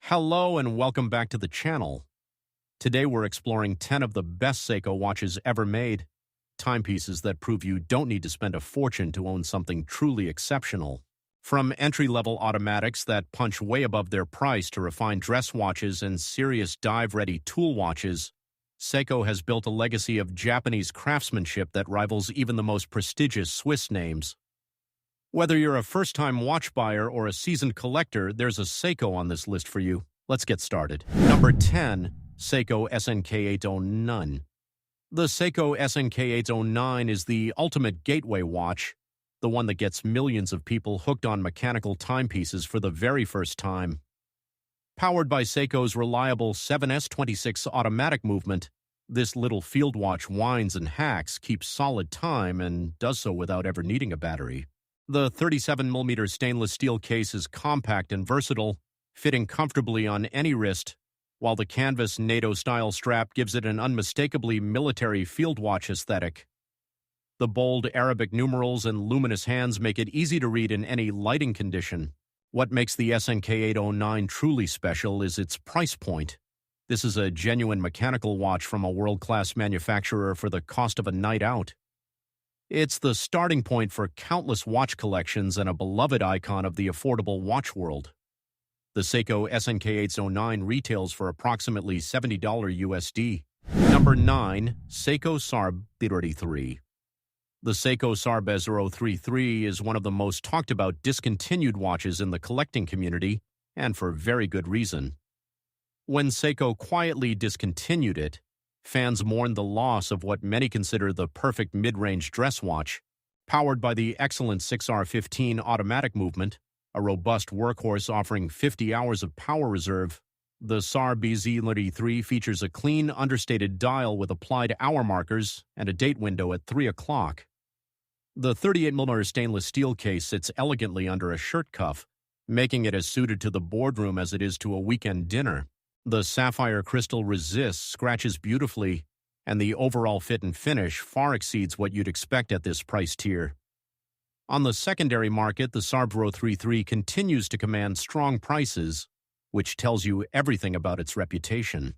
Hello and welcome back to the channel. Today we're exploring 10 of the best Seiko watches ever made, timepieces that prove you don't need to spend a fortune to own something truly exceptional. From entry-level automatics that punch way above their price to refined dress watches and serious dive-ready tool watches, Seiko has built a legacy of Japanese craftsmanship that rivals even the most prestigious Swiss names. Whether you're a first-time watch buyer or a seasoned collector, there's a Seiko on this list for you. Let's get started. Number 10. Seiko SNK809. The Seiko SNK809 is the ultimate gateway watch, the one that gets millions of people hooked on mechanical timepieces for the very first time. Powered by Seiko's reliable 7S26 automatic movement, this little field watch whines and hacks, keeps solid time, and does so without ever needing a battery. The 37mm stainless steel case is compact and versatile, fitting comfortably on any wrist, while the canvas NATO-style strap gives it an unmistakably military field watch aesthetic. The bold Arabic numerals and luminous hands make it easy to read in any lighting condition. What makes the SNK809 truly special is its price point. This is a genuine mechanical watch from a world-class manufacturer for the cost of a night out. It's the starting point for countless watch collections and a beloved icon of the affordable watch world. The Seiko SNK809 retails for approximately $70 USD. Number 9. Seiko SRPE55. The Seiko SRPE55 is one of the most talked about discontinued watches in the collecting community, and for very good reason. When Seiko quietly discontinued it, fans mourned the loss of what many consider the perfect mid-range dress watch. Powered by the excellent 6R15 automatic movement, a robust workhorse offering 50 hours of power reserve, the SRPE55 features a clean, understated dial with applied hour markers and a date window at 3 o'clock. The 38mm stainless steel case sits elegantly under a shirt cuff, making it as suited to the boardroom as it is to a weekend dinner. The sapphire crystal resists, scratches beautifully, and the overall fit and finish far exceeds what you'd expect at this price tier. On the secondary market, the SRPE55 continues to command strong prices, which tells you everything about its reputation.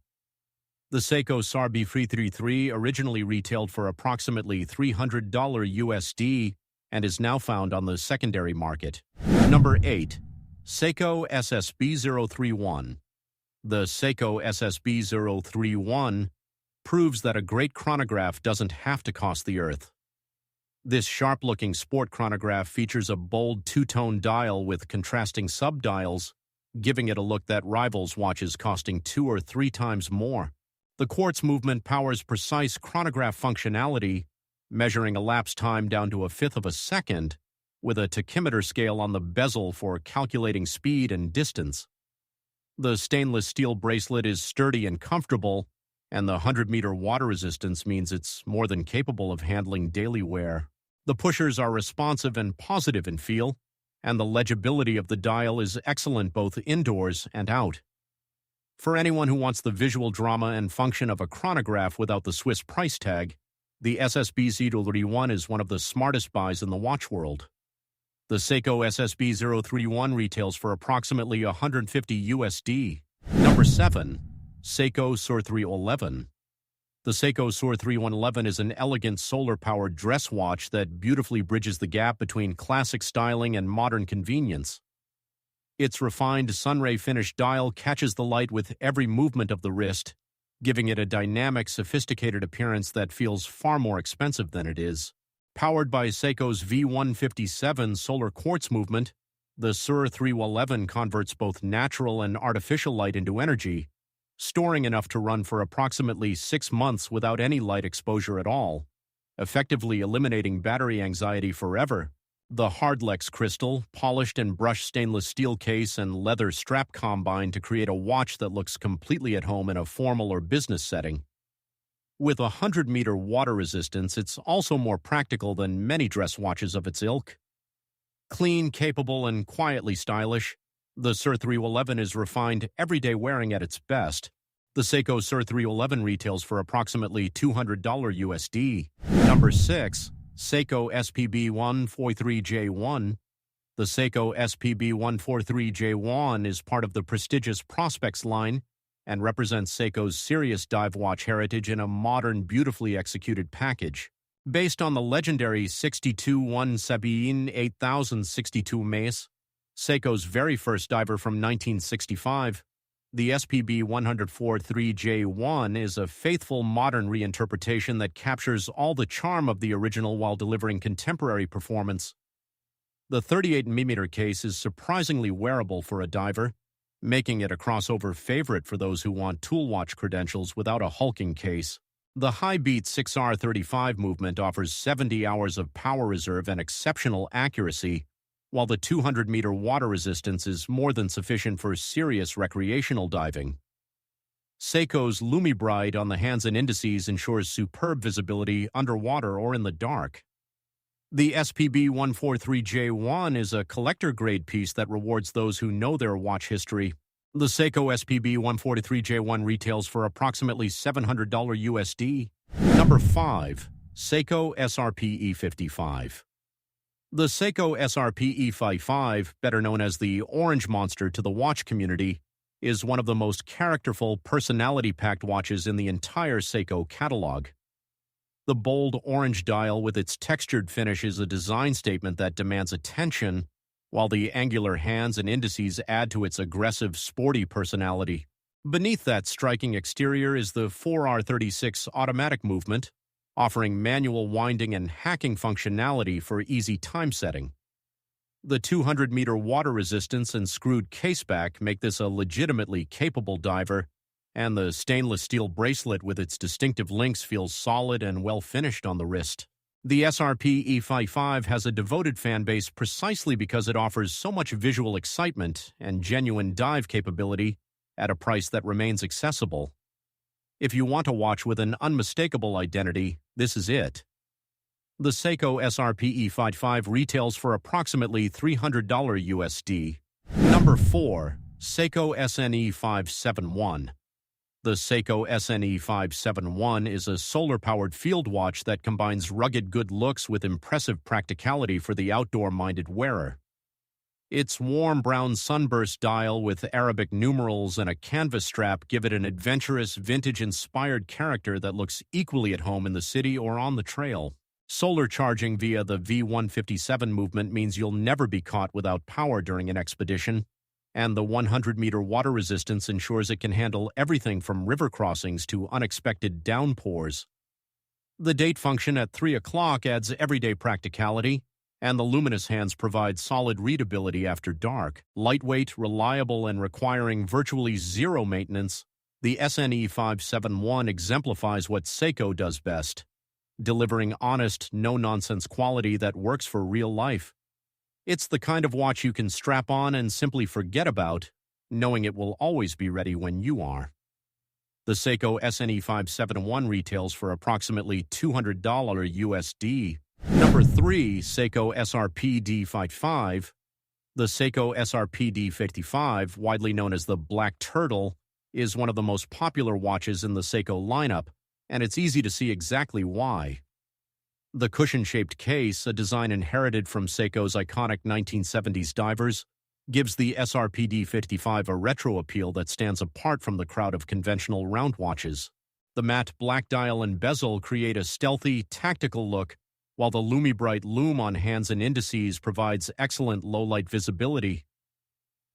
The Seiko SRPE55 originally retailed for approximately $300 USD and is now found on the secondary market. Number 8. Seiko SSB031. The Seiko SSB031 proves that a great chronograph doesn't have to cost the earth. This sharp-looking sport chronograph features a bold two-tone dial with contrasting sub-dials, giving it a look that rivals watches costing 2 or 3 times more. The quartz movement powers precise chronograph functionality, measuring elapsed time down to 1/5 of a second, with a tachymeter scale on the bezel for calculating speed and distance. The stainless steel bracelet is sturdy and comfortable, and the 100-meter water resistance means it's more than capable of handling daily wear. The pushers are responsive and positive in feel, and the legibility of the dial is excellent both indoors and out. For anyone who wants the visual drama and function of a chronograph without the Swiss price tag, the SSB031 is one of the smartest buys in the watch world. The Seiko SSB031 retails for approximately $150 USD. Number 7. Seiko SR311. The Seiko SR311 is an elegant solar-powered dress watch that beautifully bridges the gap between classic styling and modern convenience. Its refined sunray-finished dial catches the light with every movement of the wrist, giving it a dynamic, sophisticated appearance that feels far more expensive than it is. Powered by Seiko's V157 solar quartz movement, the SR311 converts both natural and artificial light into energy, storing enough to run for approximately 6 months without any light exposure at all, effectively eliminating battery anxiety forever. The Hardlex crystal, polished and brushed stainless steel case, and leather strap combine to create a watch that looks completely at home in a formal or business setting. With a 100-meter water resistance, it's also more practical than many dress watches of its ilk. Clean, capable, and quietly stylish, the SR311 is refined everyday wearing at its best. The Seiko SR311 retails for approximately $200 USD. Number 6. Seiko SPB143J1. The Seiko SPB143J1 is part of the prestigious Prospects line and represents Seiko's serious dive watch heritage in a modern, beautifully executed package. Based on the legendary 62-1 Sabine 8062 mace, Seiko's very first diver from 1965, the SPB143J1 is a faithful modern reinterpretation that captures all the charm of the original while delivering contemporary performance. The 38mm case is surprisingly wearable for a diver, making it a crossover favorite for those who want tool watch credentials without a hulking case. The high-beat 6R35 movement offers 70 hours of power reserve and exceptional accuracy, while the 200-meter water resistance is more than sufficient for serious recreational diving. Seiko's LumiBrite on the hands and indices ensures superb visibility underwater or in the dark. The SPB143J1 is a collector-grade piece that rewards those who know their watch history. The Seiko SPB143J1 retails for approximately $700 USD. Number 5. Seiko SRPE55. The Seiko SRPE55, better known as the Orange Monster to the watch community, is one of the most characterful, personality-packed watches in the entire Seiko catalog. The bold orange dial with its textured finish is a design statement that demands attention, while the angular hands and indices add to its aggressive, sporty personality. Beneath that striking exterior is the 4R36 automatic movement, offering manual winding and hacking functionality for easy time setting. The 200-meter water resistance and screwed caseback make this a legitimately capable diver, and the stainless steel bracelet with its distinctive links feels solid and well-finished on the wrist. The SRPE55 has a devoted fan base precisely because it offers so much visual excitement and genuine dive capability at a price that remains accessible. If you want a watch with an unmistakable identity, this is it. The Seiko SRPE55 retails for approximately $300 USD. Number 4. Seiko SNE571. The Seiko SNE571 is a solar-powered field watch that combines rugged good looks with impressive practicality for the outdoor-minded wearer. Its warm brown sunburst dial with Arabic numerals and a canvas strap give it an adventurous, vintage-inspired character that looks equally at home in the city or on the trail. Solar charging via the V157 movement means you'll never be caught without power during an expedition, and the 100-meter water resistance ensures it can handle everything from river crossings to unexpected downpours. The date function at 3 o'clock adds everyday practicality, and the luminous hands provide solid readability after dark. Lightweight, reliable, and requiring virtually zero maintenance, the SNE571 exemplifies what Seiko does best, delivering honest, no-nonsense quality that works for real life. It's the kind of watch you can strap on and simply forget about, knowing it will always be ready when you are. The Seiko SNE571 retails for approximately $200 USD. Number 3. Seiko SRPD55. The Seiko SRPD55, widely known as the Black Turtle, is one of the most popular watches in the Seiko lineup, and it's easy to see exactly why. The cushion-shaped case, a design inherited from Seiko's iconic 1970s divers, gives the SRPD55 a retro appeal that stands apart from the crowd of conventional round watches. The matte black dial and bezel create a stealthy, tactical look, while the LumiBrite lume on hands and indices provides excellent low-light visibility.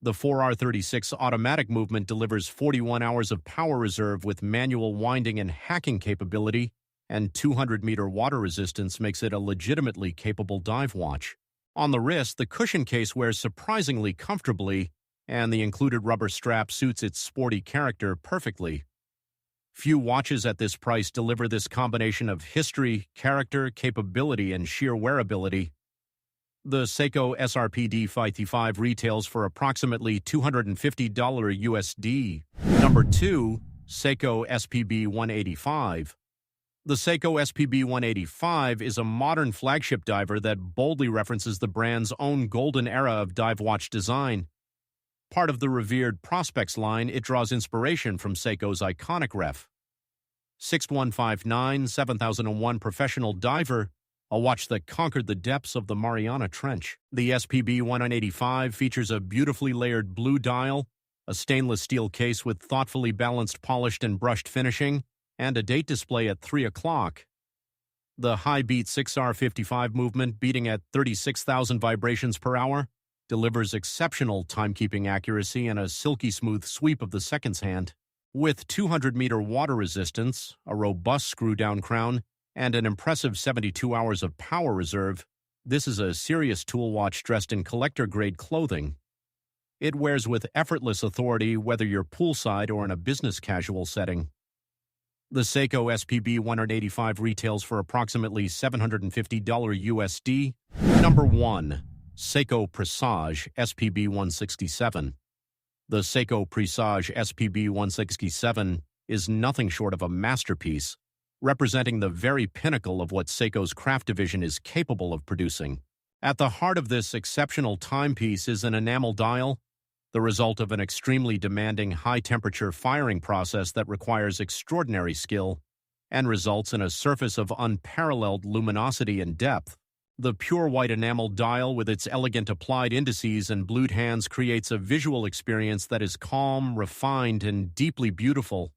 The 4R36 automatic movement delivers 41 hours of power reserve with manual winding and hacking capability, and 200-meter water resistance makes it a legitimately capable dive watch. On the wrist, the cushion case wears surprisingly comfortably, and the included rubber strap suits its sporty character perfectly. Few watches at this price deliver this combination of history, character, capability, and sheer wearability. The Seiko SRPD55 retails for approximately $250 USD. Number 2. Seiko SPB185. The Seiko SPB185 is a modern flagship diver that boldly references the brand's own golden era of dive watch design. Part of the revered Prospects line, it draws inspiration from Seiko's iconic ref. 6159 7001 professional diver, a watch that conquered the depths of the Mariana Trench. The SPB185 features a beautifully layered blue dial, a stainless steel case with thoughtfully balanced polished and brushed finishing, and a date display at 3 o'clock. The high-beat 6R55 movement, beating at 36,000 vibrations per hour, delivers exceptional timekeeping accuracy and a silky smooth sweep of the seconds hand. With 200-meter water resistance, a robust screw-down crown, and an impressive 72 hours of power reserve, this is a serious tool watch dressed in collector-grade clothing. It wears with effortless authority whether you're poolside or in a business casual setting. The Seiko SPB185 retails for approximately $750 USD. Number 1. Seiko Presage SPB167. The Seiko Presage SPB167 is nothing short of a masterpiece, representing the very pinnacle of what Seiko's craft division is capable of producing. At the heart of this exceptional timepiece is an enamel dial, the result of an extremely demanding high-temperature firing process that requires extraordinary skill and results in a surface of unparalleled luminosity and depth. The pure white enamel dial with its elegant applied indices and blued hands creates a visual experience that is calm, refined, and deeply beautiful.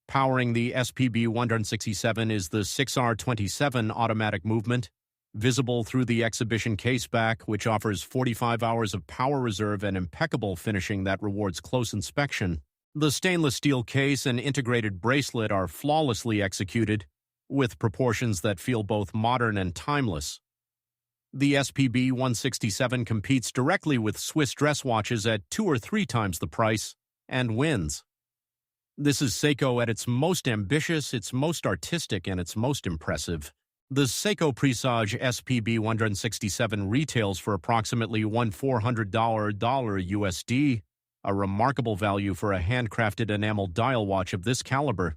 Powering the SPB167 is the 6R27 automatic movement, visible through the exhibition caseback, which offers 45 hours of power reserve and impeccable finishing that rewards close inspection. The stainless steel case and integrated bracelet are flawlessly executed, with proportions that feel both modern and timeless. The SPB167 competes directly with Swiss dress watches at 2 or 3 times the price and wins. This is Seiko at its most ambitious, its most artistic, and its most impressive. The Seiko Presage SPB167 retails for approximately $1,400 USD, a remarkable value for a handcrafted enamel dial watch of this caliber.